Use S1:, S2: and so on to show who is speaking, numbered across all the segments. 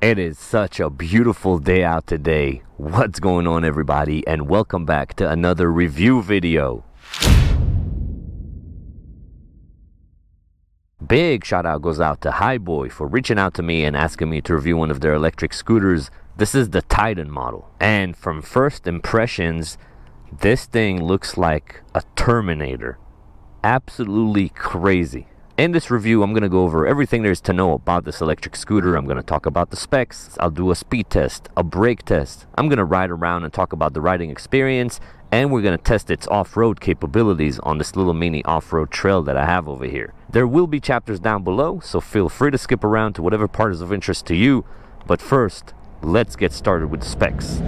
S1: It is such a beautiful day out today. What's going on, everybody, and welcome back to another review video. Big shout out goes out to Hiboy for reaching out to me and asking me to review one of their electric scooters. This is the Titan model, and from first impressions, this thing looks like a Terminator. Absolutely crazy. In this review, I'm going to go over everything there is to know about this electric scooter. I'm going to talk about the specs. I'll do a speed test, a brake test. I'm going to ride around and talk about the riding experience. And we're going to test its off-road capabilities on this little mini off-road trail that I have over here. There will be chapters down below, so feel free to skip around to whatever part is of interest to you. But first, let's get started with the specs.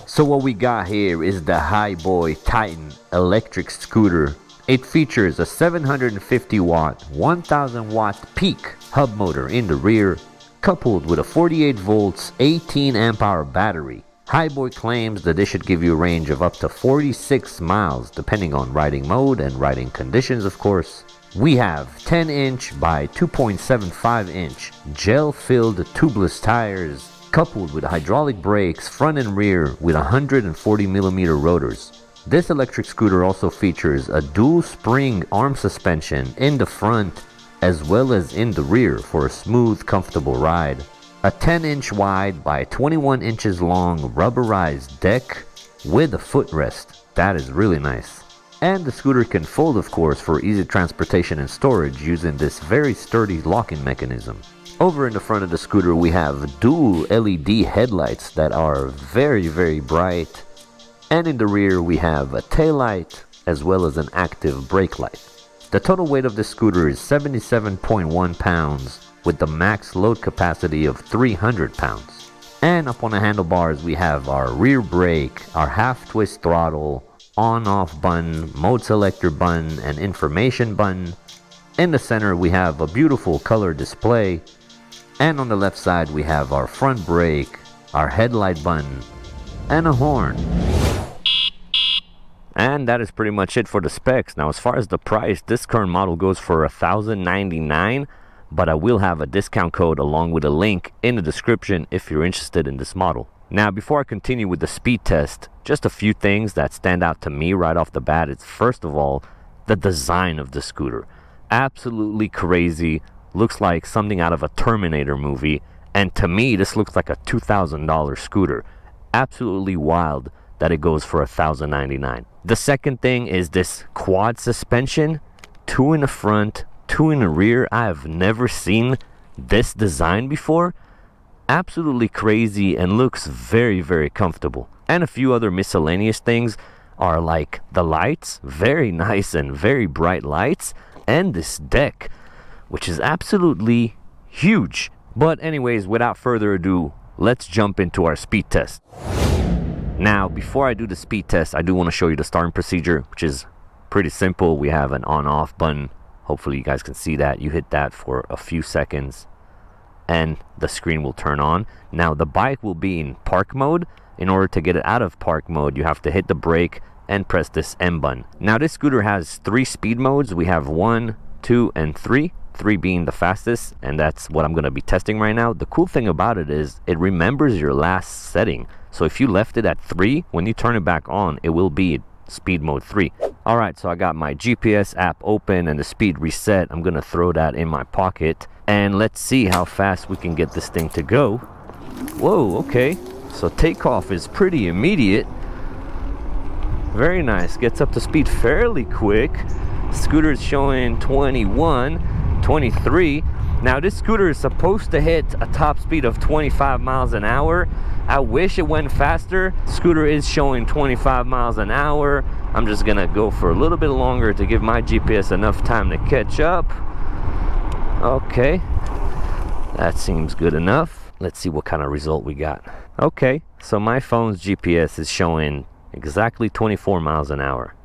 S1: So what we got here is the Hiboy Titan electric scooter. It features a 750 watt, 1000 watt peak hub motor in the rear, coupled with a 48 volts, 18 amp hour battery. Hiboy claims that this should give you a range of up to 46 miles, depending on riding mode and riding conditions, of course. We have 10-inch by 2.75-inch gel-filled tubeless tires, coupled with hydraulic brakes front and rear with 140mm rotors. This electric scooter also features a dual spring arm suspension in the front as well as in the rear for a smooth, comfortable ride. A 10-inch wide by 21 inches long rubberized deck with a footrest. That is really nice. And the scooter can fold, of course, for easy transportation and storage using this very sturdy locking mechanism. Over in the front of the scooter we have dual LED headlights that are very bright. And in the rear we have a taillight as well as an active brake light. The total weight of this scooter is 77.1 pounds with the max load capacity of 300 pounds. And up on the handlebars we have our rear brake, our half twist throttle, on-off button, mode selector button, and information button. In the center we have a beautiful color display. And on the left side we have our front brake, our headlight button, and a horn. And that is pretty much it for the specs. Now, as far as the price, this current model goes for $1,099, but I will have a discount code along with a link in the description if you're interested in this model. Now, before I continue with the speed test, just a few things that stand out to me right off the bat. It's first of all, the design of the scooter. Absolutely crazy. Looks like something out of a Terminator movie. And to me, this looks like a $2,000 scooter. Absolutely wild that it goes for $1,099. The second thing is this quad suspension, 2 in the front, 2 in the rear. I have never seen this design before. Absolutely crazy and looks very comfortable. And a few other miscellaneous things are like the lights, very nice and very bright lights, and this deck, which is absolutely huge. But anyways, without further ado, let's jump into our speed test. Now, before I do the speed test, I do want to show you the starting procedure, which is pretty simple. We have an on-off button. Hopefully you guys can see that. You hit that for a few seconds and the screen will turn on. Now, the bike will be in park mode. In order to get it out of park mode, you have to hit the brake and press this M button. Now, this scooter has 3 speed modes. We have 1, 2, and 3. 3 being the fastest, and that's what I'm going to be testing right now. The cool thing about it is it remembers your last setting. So if you left it at 3, when you turn it back on, it will be speed mode 3. Alright, so I got my GPS app open and the speed reset. I'm going to throw that in my pocket. And let's see how fast we can get this thing to go. Whoa, okay. So takeoff is pretty immediate. Very nice. Gets up to speed fairly quick. Scooter is showing 21, 23. Now this scooter is supposed to hit a top speed of 25 miles an hour. I wish it went faster. Scooter is showing 25 miles an hour. I'm just gonna go for a little bit longer to give my GPS enough time to catch up. Okay, that seems good enough. Let's see what kind of result we got. Okay, so my phone's GPS is showing exactly 24 miles an hour.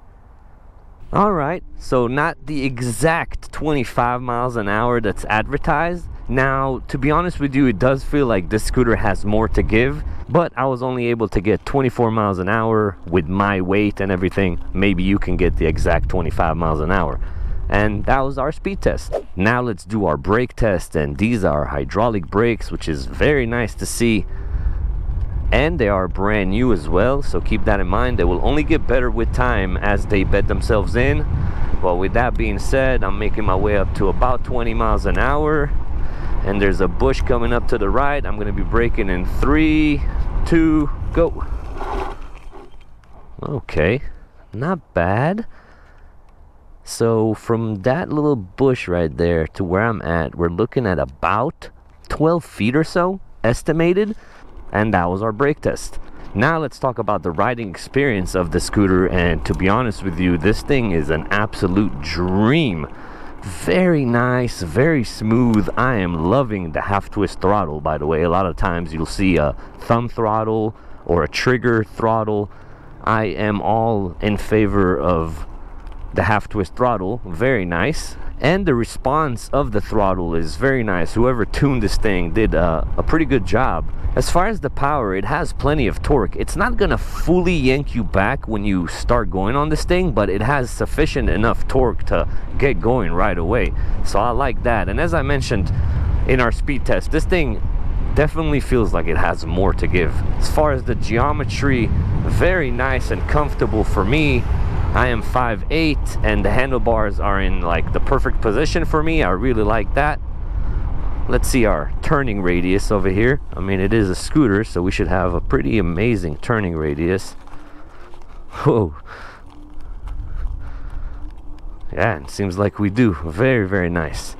S1: Alright, so not the exact 25 miles an hour that's advertised. Now, to be honest with you, it does feel like this scooter has more to give, but I was only able to get 24 miles an hour with my weight and everything. Maybe you can get the exact 25 miles an hour. And that was our speed test. Now let's do our brake test, and these are hydraulic brakes, which is very nice to see. And they are brand new as well, so keep that in mind. They will only get better with time as they bed themselves in. But with that being said, I'm making my way up to about 20 miles an hour. And there's a bush coming up to the right. I'm gonna be braking in 3, 2, go. Okay, not bad. So from that little bush right there to where I'm at, we're looking at about 12 feet or so estimated. And that was our brake test. Now let's talk about the riding experience of the scooter. And to be honest with you, this thing is an absolute dream. Very nice, very smooth. I am loving the half twist throttle, by the way. A lot of times you'll see a thumb throttle or a trigger throttle. I am all in favor of the half twist throttle. Very nice. And the response of the throttle is very nice. Whoever tuned this thing did a pretty good job. As far as the power, it has plenty of torque. It's not gonna fully yank you back when you start going on this thing, but it has sufficient enough torque to get going right away. So I like that. And as I mentioned in our speed test, this thing definitely feels like it has more to give. As far as the geometry, very nice and comfortable for me. I am 5'8", and the handlebars are in like the perfect position for me. I really like that. Let's see our turning radius over here. I mean, it is a scooter, so we should have a pretty amazing turning radius. Whoa. Yeah, it seems like we do. Very, very nice.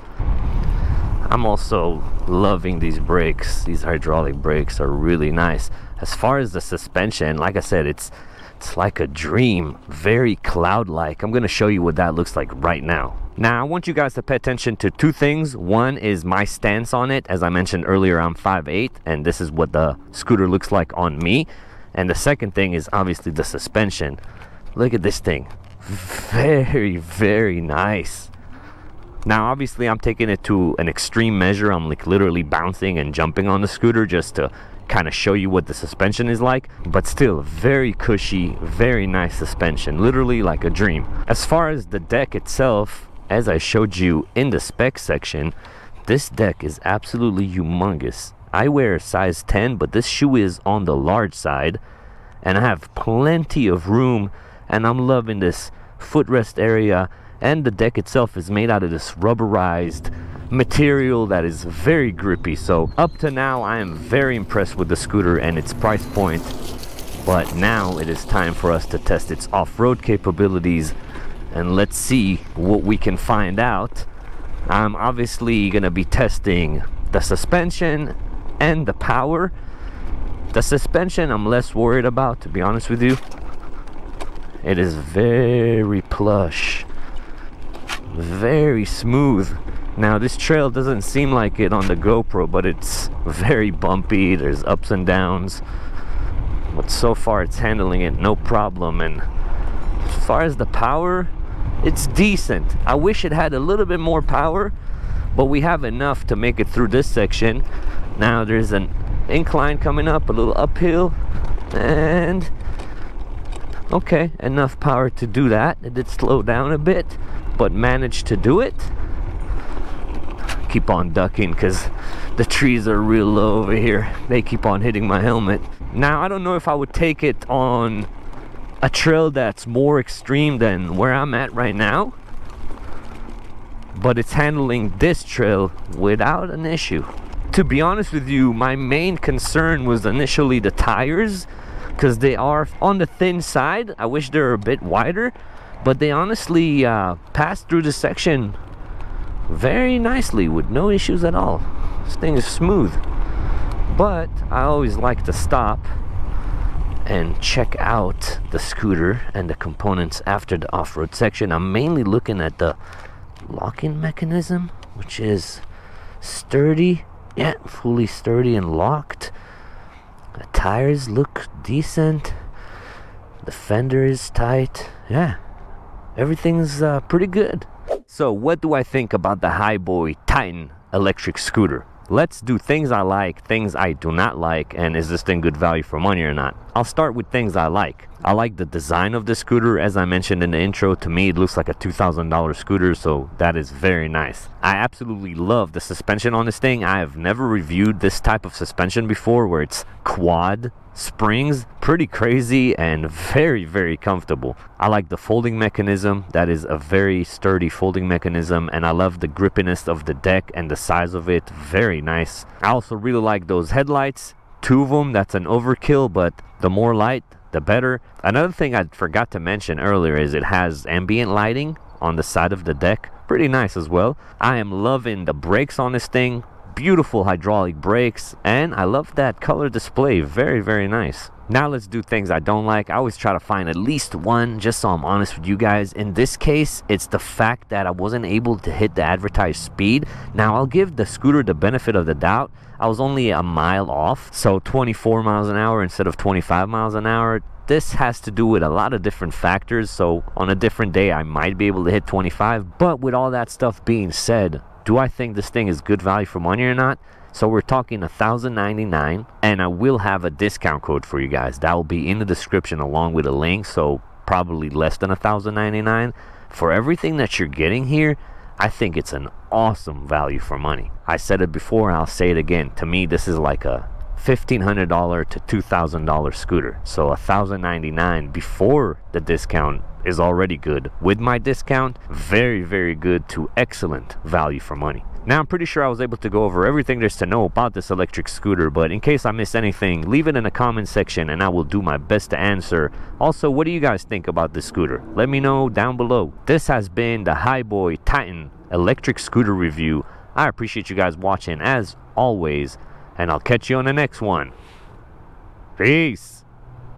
S1: I'm also loving these brakes. These hydraulic brakes are really nice. As far as the suspension, like I said, it's like a dream. Very cloud-like. I'm gonna show you what that looks like right now. Now, I want you guys to pay attention to two things. One is my stance on it. As I mentioned earlier, I'm 5'8", and this is what the scooter looks like on me. And the second thing is obviously the suspension. Look at this thing. Very, very nice. Now, obviously, I'm taking it to an extreme measure. I'm like literally bouncing and jumping on the scooter just to kind of show you what the suspension is like, but still very cushy, very nice suspension, literally like a dream. As far as the deck itself, as I showed you in the spec section, this deck is absolutely humongous. I wear a size 10, but this shoe is on the large side, and I have plenty of room, and I'm loving this footrest area. And the deck itself is made out of this rubberized material that is very grippy. So up to now, I am very impressed with the scooter and its price point. But now it is time for us to test its off-road capabilities, and let's see what we can find out. I'm obviously gonna be testing the suspension and the power. The suspension I'm less worried about, to be honest with you. It is very plush, very smooth. Now, this trail doesn't seem like it on the GoPro, but it's very bumpy. There's ups and downs, but so far it's handling it no problem. And as far as the power, it's decent. I wish it had a little bit more power, but we have enough to make it through this section. Now there's an incline coming up, a little uphill, and okay, enough power to do that. It did slow down a bit, but managed to do it. Keep on ducking because the trees are real low over here. They keep on hitting my helmet. Now, I don't know if I would take it on a trail that's more extreme than where I'm at right now, but it's handling this trail without an issue. To be honest with you, my main concern was initially the tires, because they are on the thin side. I wish they were a bit wider, but they honestly passed through the section very nicely with no issues at all. This thing is smooth. But I always like to stop and check out the scooter and the components after the off-road section. I'm mainly looking at the locking mechanism, which is sturdy. Yeah, fully sturdy and locked. The tires look decent. The fender is tight. Yeah, everything's pretty good. So what do I think about the Hiboy Titan electric scooter? Let's do things I like, things I do not like, and is this thing good value for money or not. I'll start with things I like. I like the design of the scooter. As I mentioned in the intro, to me it looks like a $2,000 scooter, so that is very nice. I absolutely love the suspension on this thing. I have never reviewed this type of suspension before, where it's quad springs. Pretty crazy and very, very comfortable. I like the folding mechanism. That is a very sturdy folding mechanism, and I love the grippiness of the deck and the size of it. Very nice. I also really like those headlights. 2 of them, that's an overkill, but the more light the better. Another thing I forgot to mention earlier is it has ambient lighting on the side of the deck. Pretty nice as well. I am loving the brakes on this thing. Beautiful hydraulic brakes, and I love that color display. Very, very nice. Now let's do things I don't like. I always try to find at least one, just so I'm honest with you guys. In this case, it's the fact that I wasn't able to hit the advertised speed. Now I'll give the scooter the benefit of the doubt. I was only a mile off, so 24 miles an hour instead of 25 miles an hour. This has to do with a lot of different factors, so on a different day I might be able to hit 25. But with all that stuff being said, do I think this thing is good value for money or not? So we're talking $1,099, and I will have a discount code for you guys. That will be in the description along with a link, so probably less than $1,099. For everything that you're getting here, I think it's an awesome value for money. I said it before and I'll say it again. To me, this is like a $1,500 to $2,000 scooter. So $1,099 before the discount is already good. With my discount, very, very good to excellent value for money. Now, I'm pretty sure I was able to go over everything there's to know about this electric scooter, but in case I missed anything, leave it in the comment section and I will do my best to answer. Also, what do you guys think about this scooter? Let me know down below. This has been the Hiboy Titan electric scooter review. I appreciate you guys watching as always, and I'll catch you on the next one. Peace.